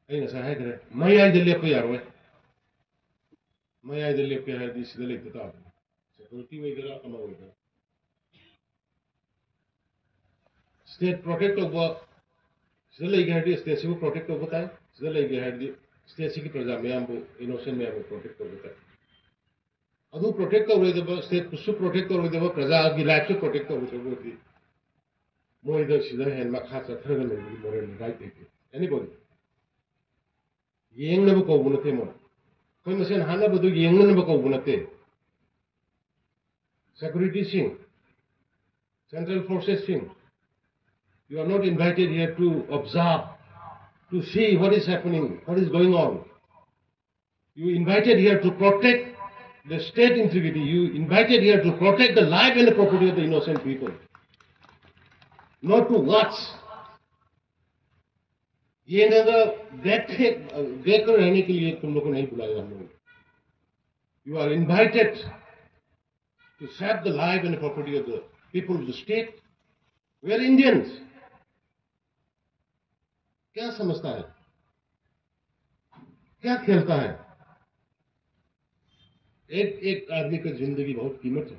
ꯑꯩ ꯉꯁꯥꯏ ꯍꯥꯏꯈ꯭ꯔꯦ ꯃꯌꯥꯏꯗ ꯂꯦꯞꯄ ꯌꯥꯔꯣꯏ ꯃꯌꯥꯏꯗ ꯂꯦꯞꯀꯦ ꯍꯥꯏꯔꯗꯤ ꯁꯤꯗ ꯂꯩꯇ ꯇꯥꯕꯅꯤ ꯁꯦꯀ꯭ꯌꯨꯔꯤꯇꯤ ꯑꯣꯏꯒꯦꯔꯥ ꯑꯃ ꯑꯣꯏꯒꯦꯔꯥ ꯁ꯭ꯇꯦꯠ ꯄ꯭ꯔꯣꯇꯦꯛ ꯇꯧꯕ sida lagi hari state sibu protect to betai sida lagi hari state sigi praja mayambu innocent mayambu protect to betai adu protect to roi deba state su protect to roi deba praja gi life su protect to roi moi da sida hen makha cha thraga le moral right te anybody yeng na ko bunate mo koi masen hana bodu yeng na ko bunate security sing central forces sing. You are not invited here to observe, to see what is happening, what is going on. You invited here to protect the state integrity. You invited here to protect the life and the property of the innocent people. Not to watch. ये नगर देख कर रहने के लिए तुम लोग को नहीं बुलाया हम लोग. You are invited to save the life and the property of the people of the state. We are Indians. क्या समझता है क्या खेलता है एक आदमी की जिंदगी बहुत कीमत है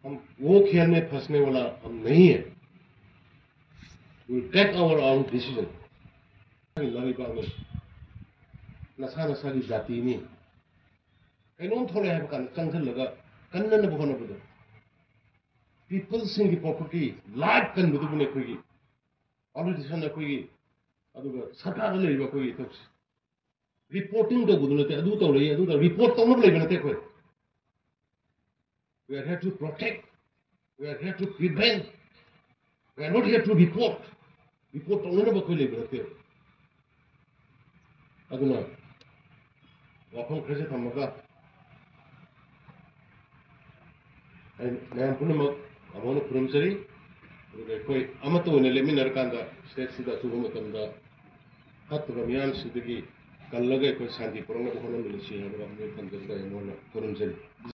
हम वो खेल में फंसने वाला हम नहीं है we take our own decision लड़ीबा में नशा नशा की जाति नहीं कहीं थोड़े हैं बकान चंचल लगा कन्नन न बहन बदो people sing की property life कन बदो बने कोई politician अखोई अदुगा सरकार ले रिबा कोई तो reporting तो बुदुनते अदु तो ले अदु तो report तो न ले बनते कोई we are here to protect we are here to prevent we are not here to report तो न कोई ले बनते अदुना वाफम खसे थमगा मैं पुनः अमोन पुरमसरी कोई अमतो ने लेमिनर कांदा स्टेट सिदा सुबह मतंदा हत्तगा मियान सिदगी कल्लगे कोई शांति पुरंग बहन मिलसी है हम अपने कंदर का इमोन पुरमसरी